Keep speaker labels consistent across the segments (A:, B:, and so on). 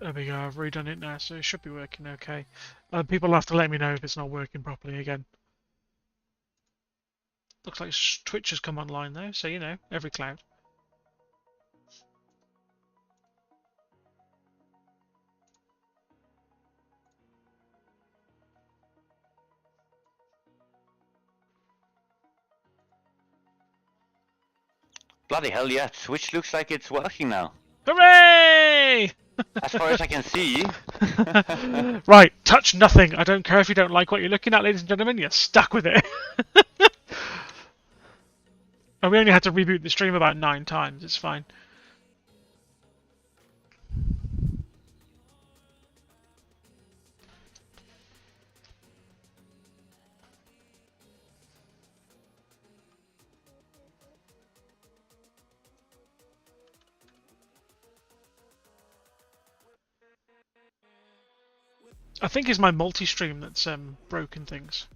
A: There we go, I've redone it now, so it should be working okay. People have to let me know if it's not working properly again. Looks like Twitch has come online though, so you know, every cloud.
B: Bloody hell, yeah. Switch looks like it's working now.
A: Hooray!
B: As far as I can see.
A: Right, touch nothing. I don't care if you don't like what you're looking at, ladies and gentlemen. You're stuck with it. And we only had to reboot the stream about 9 times. It's fine. I think it's my multi-stream that's broken things.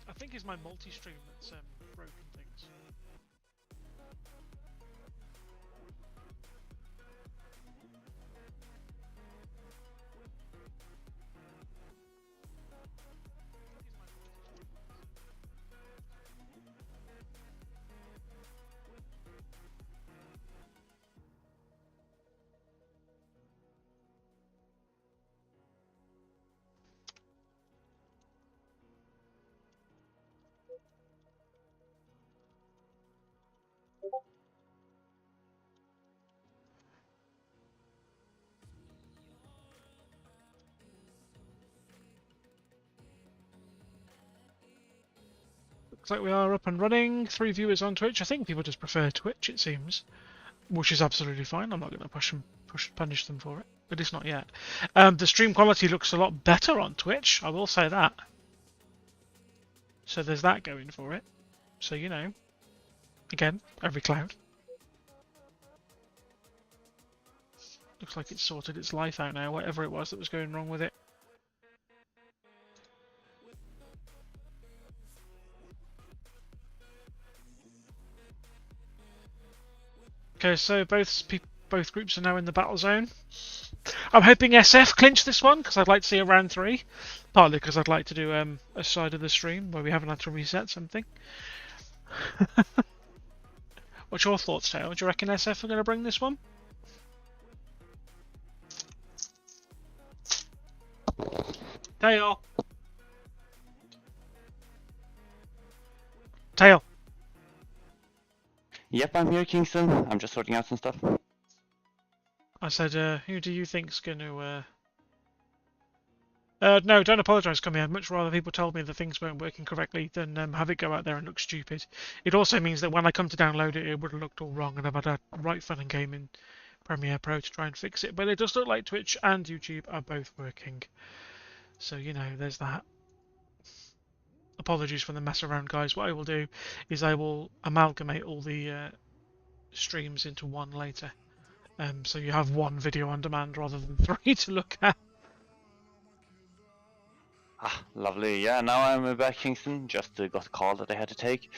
A: I think it's my multi-stream that's broken things. Looks like we are up and running. 3 viewers on Twitch. I think people just prefer Twitch, it seems, which is absolutely fine. I'm not going to punish them for it, at least not yet. The stream quality looks a lot better on Twitch. I will say that. So there's that going for it. So you know, again, every cloud. Looks like it's sorted its life out now. Whatever it was that was going wrong with it. Okay, so both groups are now in the battle zone. I'm hoping SF clinch this one because I'd like to see a round 3. Partly because I'd like to do a side of the stream where we haven't had to reset something. What's your thoughts, Tail? Do you reckon SF are going to bring this one? Tail! Tail!
B: Yep, I'm here, Kingston. I'm just sorting out some stuff.
A: I said, who do you think's going to... No, don't apologise, Cummy. I'd much rather people told me that things weren't working correctly than have it go out there and look stupid. It also means that when I come to download it, it would have looked all wrong, and I've had a right fun and game in Premiere Pro to try and fix it. But it does look like Twitch and YouTube are both working. So, you know, there's that. Apologies for the mess around, guys. What I will do is I will amalgamate all the streams into one later. So you have one video on demand rather than 3 to look at.
B: Ah, lovely. Yeah, now I'm back, Kingston. Just got a call that I had to take.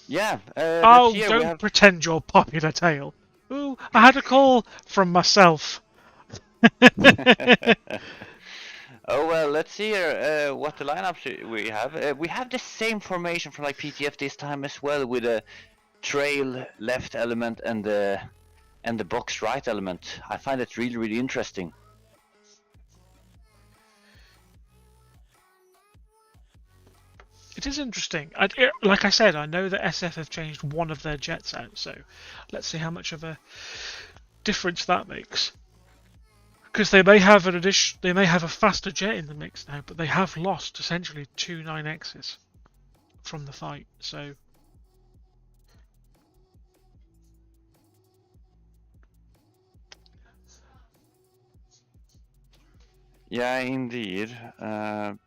B: Yeah,
A: Oh, don't pretend you're popular, Tail. Ooh, I had a call from myself.
B: Oh, well, let's see here what the lineups we have. We have the same formation from like PTF this time as well, with a trail left element and the box right element. I find it really, really interesting.
A: It is interesting. Like I said, I know that SF have changed one of their jets out, so let's see how much of a difference that makes. Because they may have a faster jet in the mix now, but they have lost essentially 2 9Xs from the fight. So
B: Yeah, indeed.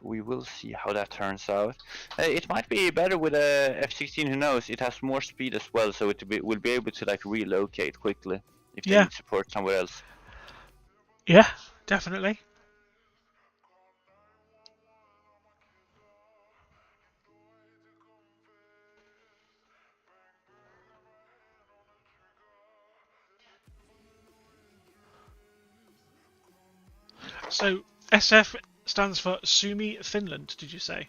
B: We will see how that turns out. It might be better with a F-16. Who knows? It has more speed as well, so will be able to like relocate quickly if they need support somewhere else.
A: Yeah, definitely. So SF stands for Sumi Finland, did you say?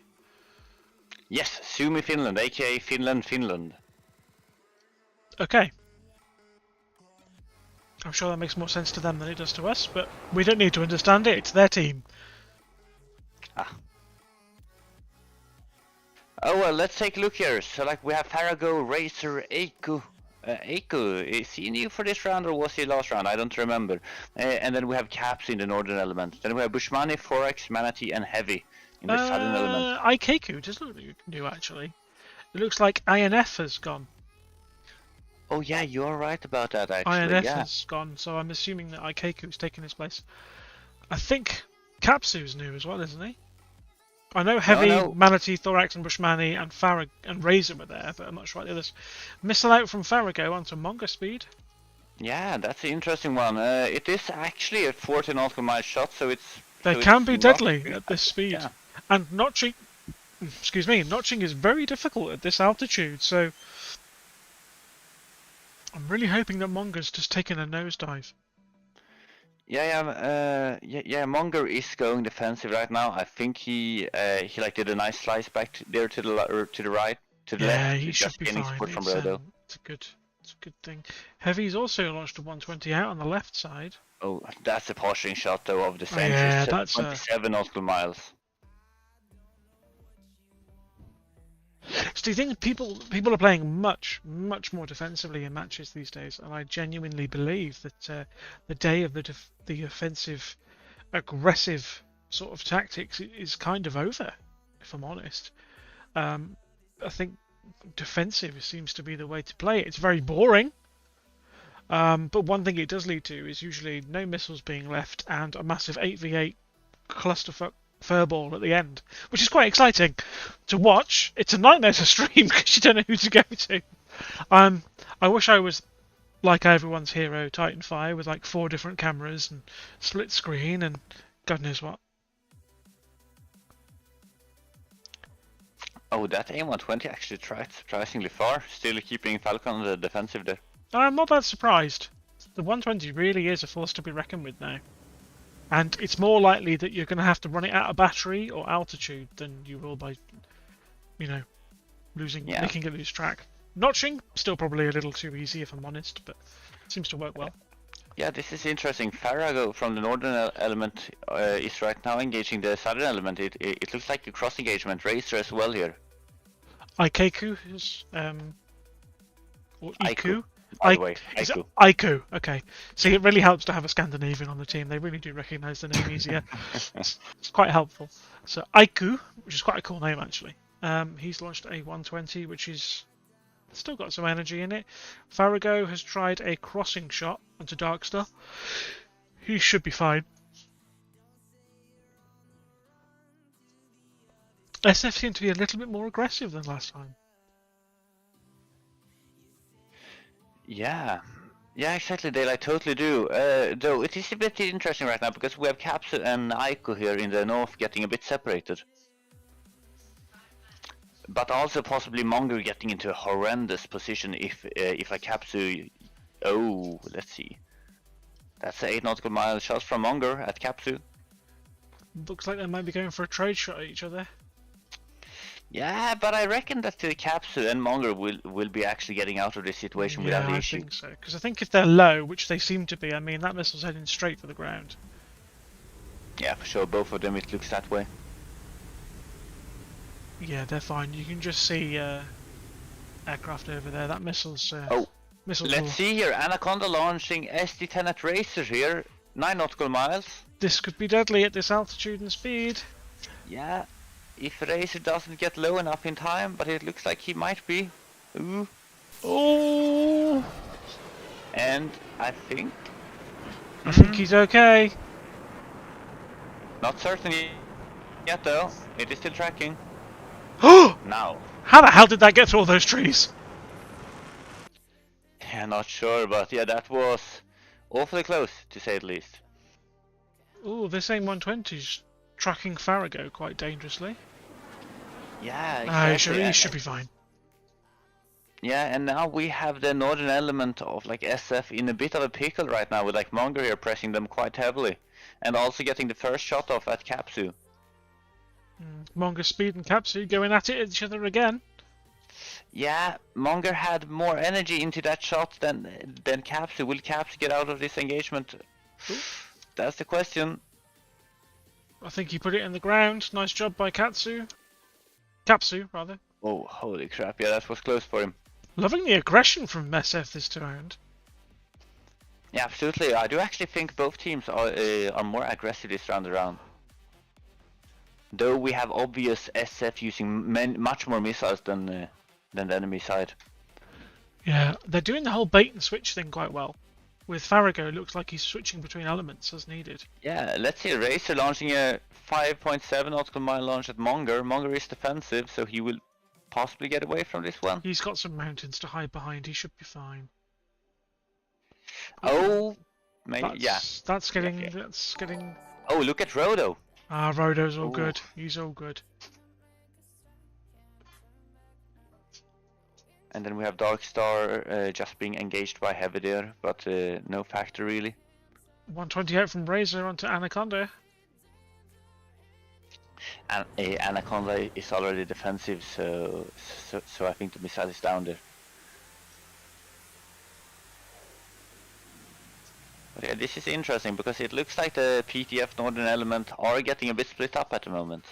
B: Yes, Sumi Finland, aka Finland, Finland.
A: Okay. I'm sure that makes more sense to them than it does to us, but we don't need to understand it. It's their team.
B: Ah. Oh well, let's take a look here. So like we have Farago, Racer, Eiku. Eiku, is he new for this round or was he last round? I don't remember. And then we have Caps in the northern element. Then we have Bushmani, Forex, Manatee, and Heavy in the southern element.
A: Ikeku does look new actually. It looks like INF has gone.
B: Oh yeah, you're right about that actually.
A: INF
B: Yeah.
A: has gone, so I'm assuming that Ikeku's taken his place. I think Capsu's new as well, isn't he? I know Heavy,
B: No.
A: Manatee, Thorax, and Bushmani, and Farag and Razor were there, but I'm not sure about the others. Missile out from Farago onto Monga speed.
B: Yeah, that's an interesting one. It is actually a 40 nautical mile shot, so it's.
A: They
B: so
A: can
B: it's
A: be
B: not
A: deadly
B: really
A: at this speed.
B: Yeah.
A: And notching, excuse me, notching is very difficult at this altitude, so I'm really hoping that Monga's just taken a nosedive.
B: Yeah. Monger is going defensive right now. I think he like did a nice slice back there to the right, to the left.
A: Yeah, he should
B: just
A: be
B: gaining
A: fine.
B: support from Rodo.
A: It's a good thing. Heavy's also launched a 120 out on the left side.
B: Oh, that's a posturing shot though of the century.
A: Yeah, that's
B: 27 nautical miles.
A: So do you think people are playing much more defensively in matches these days? And I genuinely believe that the day of the offensive, aggressive sort of tactics is kind of over. If I'm honest, I think defensive seems to be the way to play it. It's very boring. But one thing it does lead to is usually no missiles being left and a massive 8v8 clusterfuck furball at the end, which is quite exciting to watch. It's a nightmare to stream because you don't know who to go to. I wish I was like everyone's hero, Titanfire, with like 4 different cameras and split screen and God knows what.
B: Oh, that A120 actually tried surprisingly far, still keeping Falcon on the defensive there.
A: I'm not that surprised. The 120 really is a force to be reckoned with now. And it's more likely that you're going to have to run it out of battery or altitude than you will by, making it lose track. Notching, still probably a little too easy if I'm honest, but seems to work well.
B: Yeah, this is interesting. Farago from the northern element is right now engaging the southern element. It looks like a cross engagement. Racer as well here.
A: Ikeku is or Iku.
B: By the way, Iku.
A: Iku. Okay. See, it really helps to have a Scandinavian on the team. They really do recognise the name easier. It's quite helpful. So Iku, which is quite a cool name actually. He's launched a 120, which is still got some energy in it. Farago has tried a crossing shot onto Darkstar. He should be fine. SF seemed to be a little bit more aggressive than last time.
B: Yeah, exactly. They like totally do. Though it is a bit interesting right now because we have Caps and Aiko here in the north getting a bit separated. But also possibly Monger getting into a horrendous position if a Capsu. Oh, let's see. That's 8 nautical mile shots from Monger at Capsu.
A: Looks like they might be going for a trade shot at each other.
B: Yeah, but I reckon that the Capsu and Monger will be actually getting out of this situation without the issue.
A: Yeah, I think so. Because I think if they're low, which they seem to be, I mean, that missile's heading straight for the ground.
B: Yeah, for sure. Both of them, it looks that way.
A: Yeah, they're fine. You can just see aircraft over there. That missile's...
B: Let's see here. Anaconda launching SD-10 at Racer here. 9 nautical miles.
A: This could be deadly at this altitude and speed.
B: Yeah, if Racer doesn't get low enough in time, but it looks like he might be. Ooh.
A: Oh!
B: And I think
A: he's okay.
B: Not certain yet though. It is still tracking. Now.
A: How the hell did that get through all those trees?
B: Yeah, not sure, but yeah, that was awfully close, to say the least.
A: Oh, this AIM-120's tracking Farago quite dangerously.
B: Yeah, exactly.
A: He should be fine.
B: Yeah, and now we have the northern element of like SF in a bit of a pickle right now with like Monger here pressing them quite heavily. And also getting the first shot off at Capsu.
A: Monger Speed and Capsu going at it each other again.
B: Yeah, Monger had more energy into that shot than Capsu. Will Capsu get out of this engagement?
A: Ooh.
B: That's the question.
A: I think he put it in the ground. Nice job by Capsu, rather.
B: Oh, holy crap, yeah, that was close for him.
A: Loving the aggression from SF this round.
B: Yeah, absolutely. I do actually think both teams are more aggressive this round around. Though we have obvious SF using much more missiles than the enemy side.
A: Yeah, they're doing the whole bait and switch thing quite well. With Farrago, it looks like he's switching between elements as needed.
B: Yeah, let's see. Racer launching a 5.7 nautical mile launch at Monger. Monger is defensive, so he will possibly get away from this one.
A: He's got some mountains to hide behind. He should be fine.
B: Oh, maybe, yeah.
A: That's getting.
B: Oh, look at Rodo.
A: Ah, Rodo's all good. He's all good.
B: And then we have Darkstar just being engaged by Heavy there, but no factor really.
A: 128 from Razor onto Anaconda.
B: And Anaconda is already defensive, so I think the missile is down there. But yeah, this is interesting because it looks like the PTF Northern Element are getting a bit split up at the moment.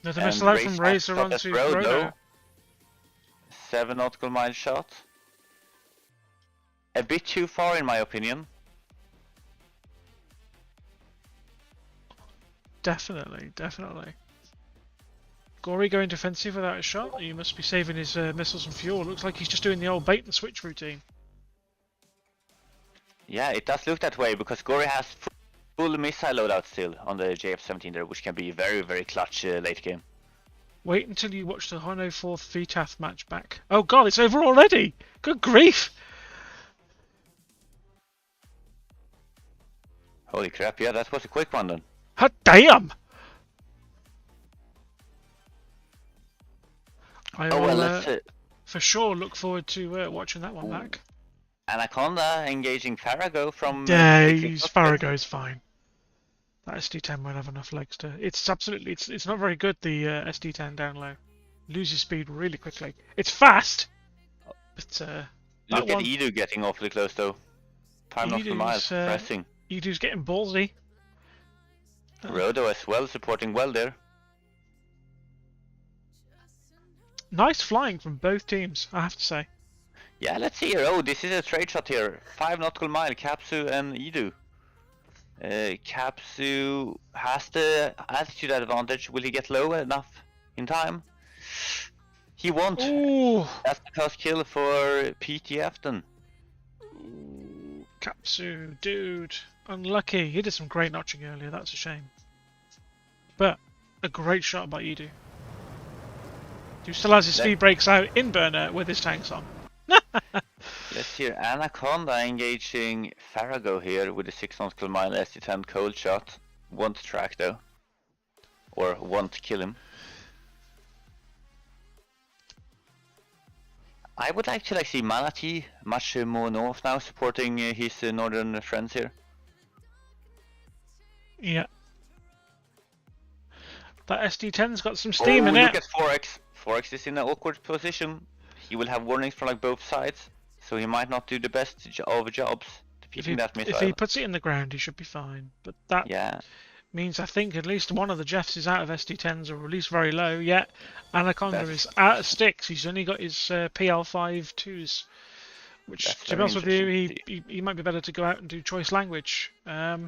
A: Another missile out from Razor onto Rodo.
B: 7 nautical mile shot. A bit too far in my opinion.
A: Definitely. Gory going defensive without a shot. He must be saving his missiles and fuel. Looks like he's just doing the old bait and switch routine.
B: Yeah, it does look that way because Gory has full missile loadout still on the JF-17 there, which can be very, very clutch late game.
A: Wait until you watch the Hino 4th VTAF match back. Oh god, it's over already! Good grief!
B: Holy crap, yeah, that was a quick one then.
A: Hot damn! I will for sure look forward to watching that one back.
B: Anaconda engaging Farrago from...
A: Farrago's fine. That SD10 won't have enough legs to... It's absolutely... It's not very good, the SD10 down low. Loses speed really quickly. It's fast! But,
B: look at Edu getting awfully close though. 5 nautical miles, pressing.
A: Edu's getting ballsy.
B: Rodo as well, supporting well there.
A: Nice flying from both teams, I have to say.
B: Yeah, let's see here. Oh, this is a trade shot here. 5 nautical mile, Capsu and Edu. Capsu has the altitude advantage. Will he get low enough in time? He won't.
A: Ooh.
B: That's the first kill for PTF then.
A: Capsu, dude. Unlucky. He did some great notching earlier, that's a shame. But a great shot by Edu. Who still has his speed brakes out in burner with his tanks on.
B: Let's hear Anaconda engaging Farrago here with a 6 nautical mile SD10 cold shot. Won't track though. Or won't kill him. I would like to see Manatee much more north now, supporting his northern friends here.
A: Yeah. That SD10's got some steam in it.
B: Look at 4X. 4X is in an awkward position. He will have warnings from both sides, so he might not do the best of jobs defeating that missile.
A: If he puts it in the ground, he should be fine. But that means I think at least one of the Jeffs is out of SD10s, or at least very low. Yet Anaconda is out of sticks. He's only got his PL52s, which, to be honest with you, he might be better to go out and do choice language.
B: No,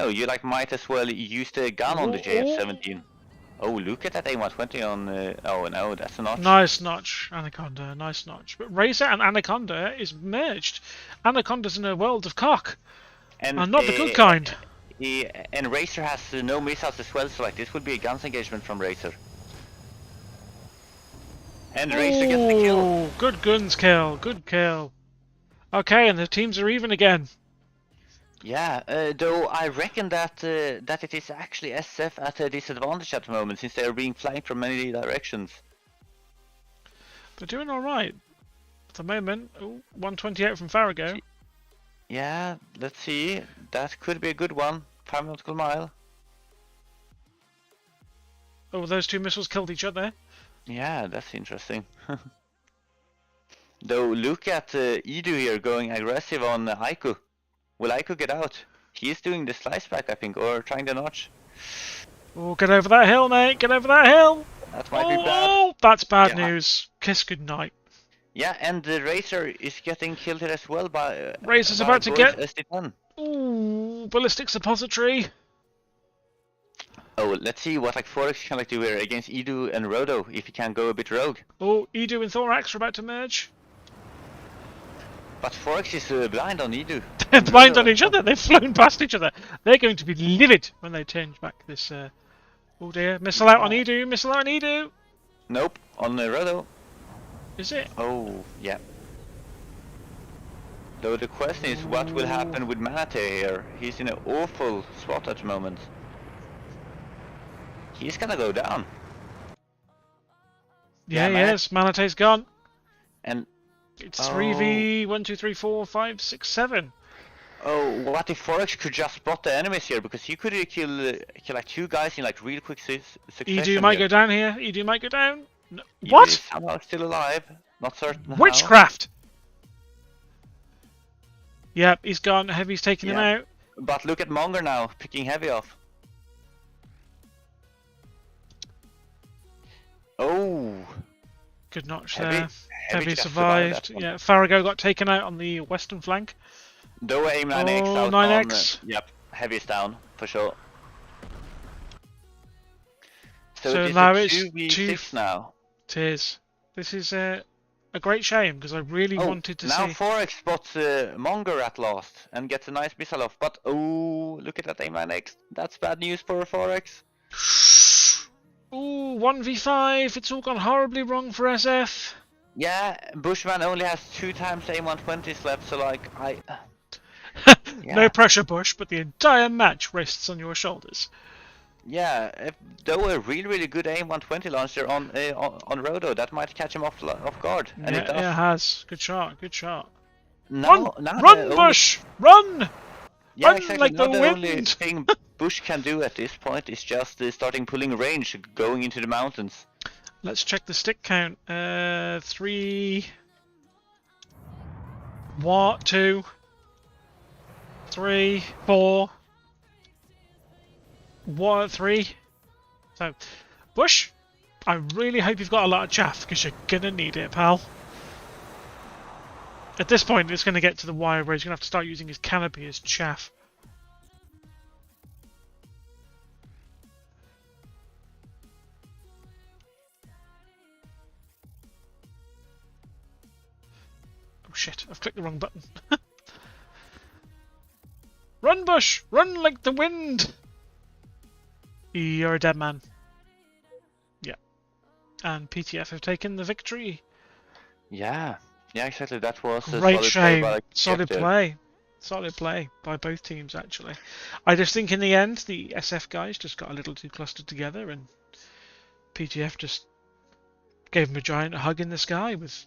B: you might as well use the gun on the JF-17. Oh, look at that A120 on... oh no, that's a notch.
A: Nice notch, Anaconda, nice notch. But Razor and Anaconda is merged. Anaconda's in a world of cock. And not the good kind.
B: And Razor has no missiles as well, so this would be a guns engagement from Razor. And Razor gets the kill.
A: Good guns kill, good kill. Okay, and the teams are even again.
B: Yeah, though I reckon that it is actually SF at a disadvantage at the moment since they are being flanked from many directions.
A: They're doing alright. At the moment, ooh, 128 from Farrago.
B: Yeah, let's see. That could be a good one. 5 nautical mile.
A: Oh, those two missiles killed each other.
B: Yeah, that's interesting. Though look at Edu here going aggressive on Aiku. Will Aiku get out? He's doing the slice back, I think, or trying the notch.
A: Oh, get over that hill, mate! Get over that hill!
B: That might be bad.
A: Oh, that's bad
B: Yeah.
A: news. Kiss goodnight.
B: Yeah, and the Racer is getting killed here as well by
A: Razor's
B: by
A: about to
B: both
A: get...
B: SD10.
A: Ooh, ballistic suppository.
B: Oh, let's see what like Forex can like do here against Edu and Rodo if he can go a bit rogue.
A: Oh, Edu and Thorax are about to merge.
B: But Forex is blind on Edu.
A: They're blind on each other. They've flown past each other. They're going to be livid when they change back this... Oh dear. Missile out on Edu. Missile out on Edu.
B: Nope, on Rodo.
A: Is it?
B: Oh, yeah. Though the question is what will happen with Manatee here. He's in an awful spot at the moment. He's gonna go down.
A: Yeah, yes. Manatee's gone.
B: And
A: It's 3v, 1, 2, 3, 4, 5, 6, 7.
B: oh, what if Forex could just spot the enemies here? Because he could kill like 2 guys in like real quick succession.
A: Edu might
B: here.
A: go down here. Edu might go down. No.
B: Edu
A: What?
B: is somehow still alive. Not certain how.
A: Witchcraft! Yep, he's gone. Heavy's taking him
B: Yeah.
A: out.
B: But look at Monger now, picking Heavy off. Oh,
A: Good notch
B: Heavy-
A: there.
B: Heavy
A: Heavy
B: just survived
A: survived.
B: that one.
A: Yeah, Farrago got taken out on the western flank.
B: though aim 9x
A: Oh,
B: out
A: 9x.
B: on. Yep, Heavy's down for sure. So,
A: So
B: it is
A: now
B: a
A: it's
B: 2v6 now.
A: Tears. This is a great shame because I really wanted to
B: now
A: see.
B: Forex spots Monger at last and gets a nice missile off. But oh, look at that aim 9x. That's bad news for Forex.
A: Ooh, 1v5. It's all gone horribly wrong for SF.
B: Yeah, Bushman only has 2 times aim 120s left, so like
A: No
B: Yeah.
A: pressure, Bush, but the entire match rests on your shoulders.
B: Yeah, though a really good aim 120 launcher on Rodo, that might catch him off guard, and
A: Yeah,
B: it does.
A: it has. Good shot. Good shot.
B: Now,
A: Run!
B: now
A: Run,
B: the
A: Bush! Run!
B: Yeah,
A: Run
B: exactly.
A: like
B: Now
A: the
B: the only
A: wind!
B: thing Bush can do at this point is just starting pulling range, going into the mountains.
A: Let's check the stick count. 3... 1, 2... 3, 4... 1, 3... So, Bush, I really hope you've got a lot of chaff, because you're gonna need it, pal. At this point, it's gonna get to the wire where he's gonna have to start using his canopy as chaff. Oh shit, I've clicked the wrong button. Run, Bush! Run like the wind! You're a dead man. Yeah. And PTF have taken the victory.
B: Yeah, exactly. That was a
A: Great
B: solid
A: shame.
B: play by
A: Solid
B: Kiev.
A: play. Solid play by both teams, actually. I just think in the end, the SF guys just got a little too clustered together, and PTF just gave them a giant hug in the sky with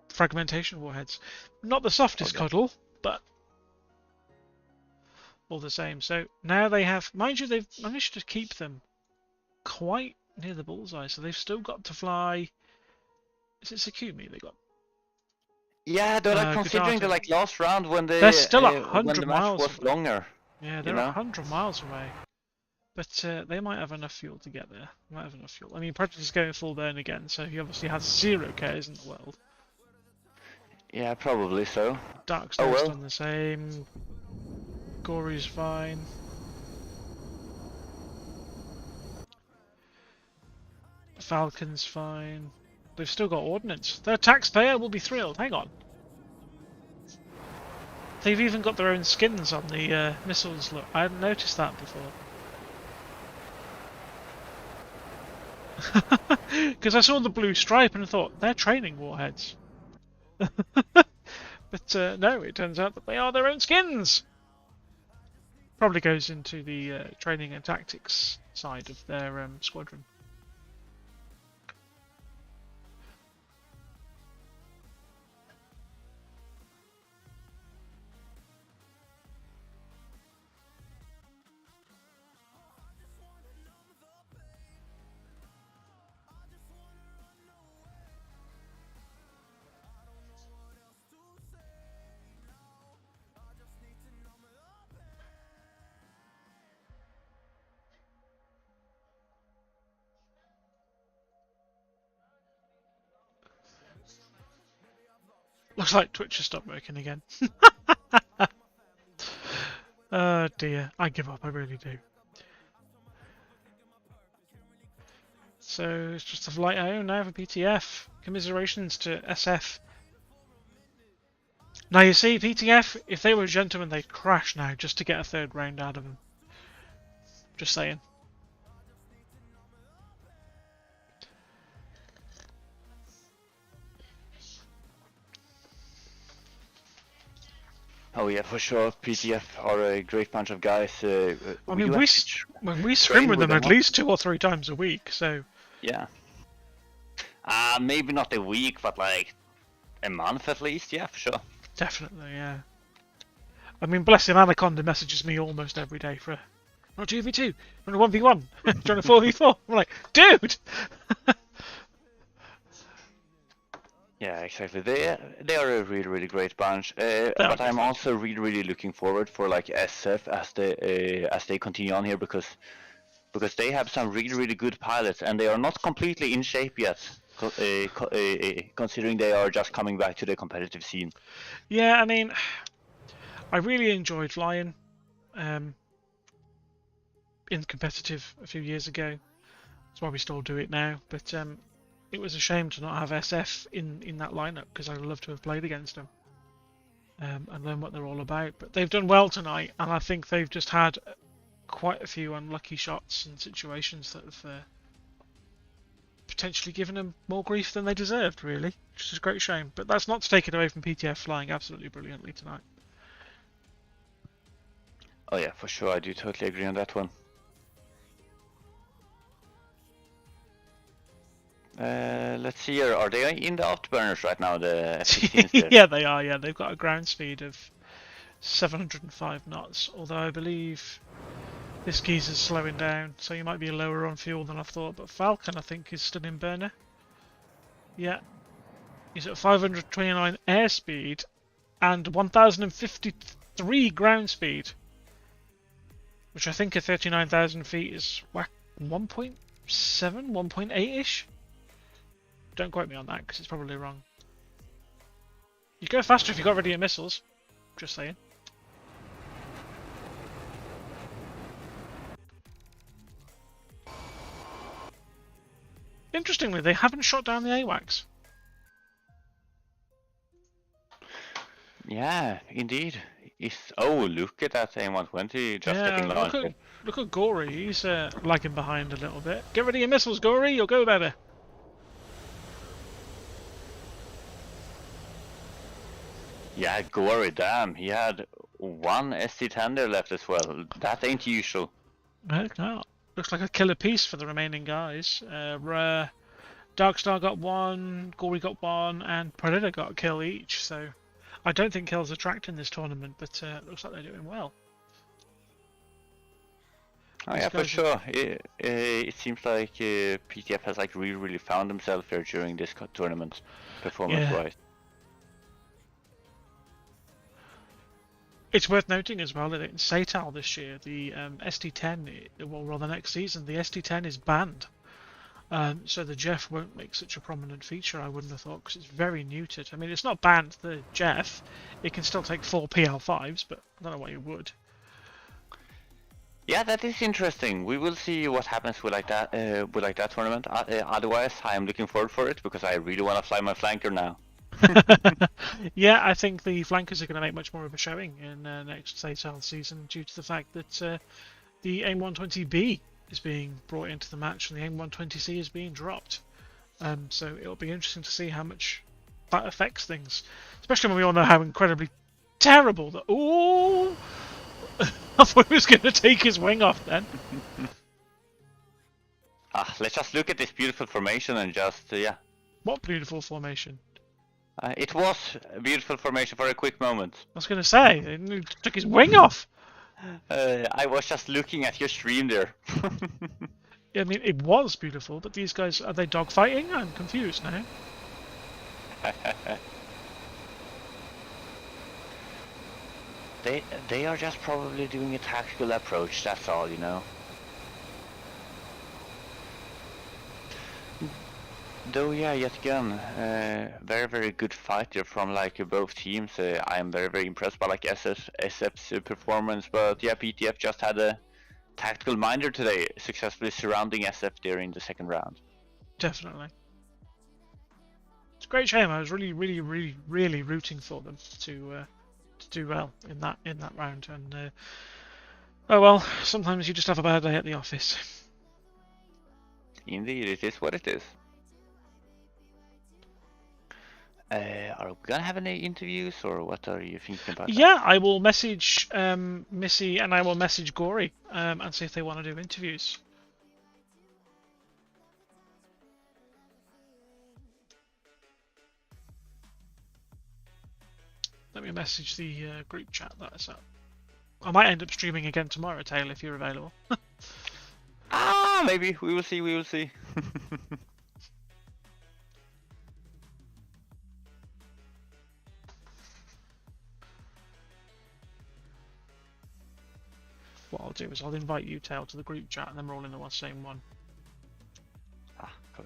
A: fragmentation warheads. Not the softest cuddle, but all the same. So now they have, mind you, they've managed to keep them quite near the bullseye, so they've still got to fly. Is it Sakumi they got?
B: Yeah, they're like considering the like last round when
A: They're still
B: when
A: 100
B: the match
A: miles
B: was
A: away.
B: longer.
A: Yeah, they're 100 miles away. But they might have enough fuel to get there. Might have enough fuel. I mean, Predator's is going full burn again, so he obviously has 0 cares in the world.
B: Yeah, probably so.
A: Darkstar's
B: well.
A: done the same. Gory's fine. Falcon's fine. They've still got ordnance. Their taxpayer will be thrilled. Hang on. They've even got their own skins on the missiles. Look, I hadn't noticed that before. Because I saw the blue stripe and thought, they're training warheads. But But no, it turns out that they are their own skins. Probably goes into the training and tactics side of their squadron. Looks like Twitch has stopped working again. Oh dear, I give up, I really do. So it's just a flight I own now for PTF. Commiserations to SF. Now you see, PTF, if they were gentlemen, they'd crash now just to get a third round out of them. Just saying.
B: Oh yeah, for sure. PTF are a great bunch of guys.
A: I mean, when we swim with them at least 2 or 3 times a week, so...
B: Yeah. Maybe not a week, but like a month at least, yeah, for sure.
A: Definitely, yeah. I mean, bless him, Anaconda messages me almost every day for... Not 2v2, on a 1v1, trying to 4v4. I'm like, dude!
B: Yeah, exactly. They are a really great bunch. But I'm also really looking forward for like SF as they continue on here because they have some really good pilots and they are not completely in shape yet. Considering they are just coming back to the competitive scene.
A: Yeah, I mean, I really enjoyed flying in competitive a few years ago. That's why we still do it now. But it was a shame to not have SF in that lineup because I'd love to have played against them and learn what they're all about. But they've done well tonight, and I think they've just had quite a few unlucky shots and situations that have potentially given them more grief than they deserved, really, which is a great shame. But that's not to take it away from PTF flying absolutely brilliantly tonight.
B: Oh yeah, for sure, I do totally agree on that one. Let's see here. Are they in the afterburners right now? The F-15s?
A: Yeah, they are. Yeah, they've got a ground speed of 705 knots. Although I believe this geezer's slowing down, so you might be lower on fuel than I thought. But Falcon, I think, is still in burner. Yeah, he's at 529 airspeed and 1053 ground speed, which I think at 39,000 feet is 1.7, 1.8-ish. Don't quote me on that because it's probably wrong. You go faster if you got radiant missiles. Just saying. Interestingly, they haven't shot down the AWACS.
B: Yeah, indeed. Oh, look at that AIM-120 just getting launched.
A: Look at Gory. He's lagging behind a little bit. Get rid of your missiles, Gory. You'll go better.
B: Yeah, Gory, damn. He had one SC-10 there left as well. That ain't usual.
A: No. Looks like a killer piece for the remaining guys. Darkstar got 1, Gory got 1, and Predator got a kill each. So I don't think kills are tracked in this tournament, but looks like they're doing well.
B: Oh yeah, for sure. It seems like PTF has like really found himself here during this tournament, performance-wise. Yeah.
A: It's worth noting as well that in SATAL this year, the ST10, well, rather next season, the ST10 is banned. So the Jeff won't make such a prominent feature, I wouldn't have thought, because it's very neutered. I mean, it's not banned, the Jeff. It can still take 4 PL5s, but I don't know why you would.
B: Yeah, that is interesting. We will see what happens with like that tournament. Otherwise, I am looking forward for it because I really want to fly my flanker now.
A: Yeah, I think the flankers are going to make much more of a showing in next SATAL season due to the fact that the AIM-120B is being brought into the match and the AIM-120C is being dropped. So it'll be interesting to see how much that affects things, especially when we all know how incredibly terrible that. Ooh, I thought he was going to take his wing off then.
B: Let's just look at this beautiful formation and just yeah.
A: What beautiful formation!
B: It was a beautiful formation for a quick moment.
A: I was going to say, he took his wing off.
B: I was just looking at your stream there.
A: I mean, it was beautiful, but these guys, are they dogfighting? I'm confused now.
B: They are just probably doing a tactical approach, that's all, you know. Though yeah, yet again, very very good fighter from like both teams. I am very very impressed by like SF's performance, but yeah, PTF just had a tactical minder today, successfully surrounding SF during the second round.
A: Definitely. It's a great shame. I was really rooting for them to do well in that round. And oh well, sometimes you just have a bad day at the office.
B: Indeed, it is what it is. Are we gonna have any interviews, or what are you thinking about?
A: Yeah, I will message Missy and I will message Gory and see if they want to do interviews. Let me message the group chat that is up. I might end up streaming again tomorrow, Taylor, if you're available.
B: Maybe. We will see, we will see.
A: What I'll do is I'll invite you, Taylor, to the group chat and then we're all in the same one.
B: Cool.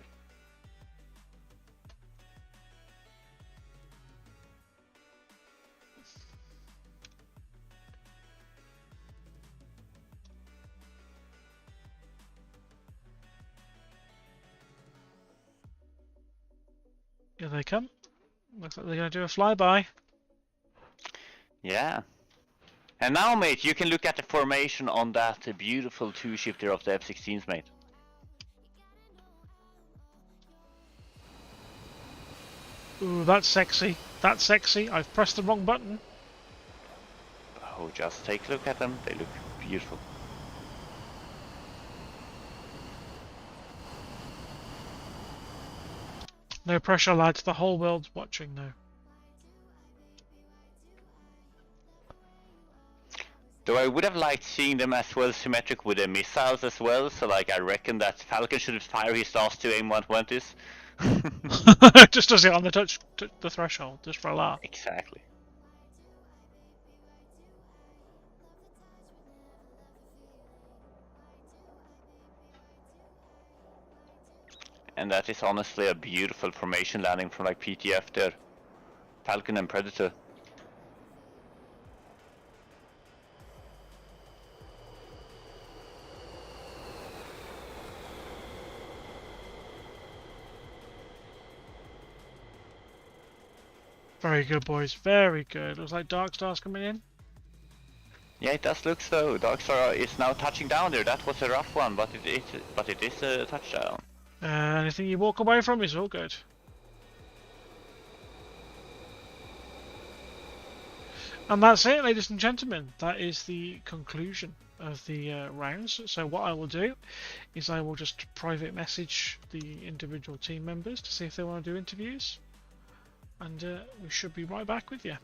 A: Here they come. Looks like they're going to do a flyby.
B: Yeah. And now, mate, you can look at the formation on that beautiful two-shifter of the F-16s, mate.
A: Ooh, that's sexy. That's sexy. I've pressed the wrong button.
B: Oh, just take a look at them. They look beautiful.
A: No pressure, lads. The whole world's watching now.
B: Though I would have liked seeing them as well symmetric with the missiles as well, so like I reckon that Falcon should fire his last two AIM-120s.
A: Just does it on the threshold, just for a laugh.
B: Exactly. And that is honestly a beautiful formation landing from like PTF there. Falcon and Predator.
A: Very good, boys. Very good. Looks like Dark Star's coming in.
B: Yeah, it does look so. Darkstar is now touching down there. That was a rough one, but it is a touchdown.
A: Anything you walk away from is all good. And that's it, ladies and gentlemen. That is the conclusion of the rounds. So what I will do is I will just private message the individual team members to see if they want to do interviews. And we should be right back with you.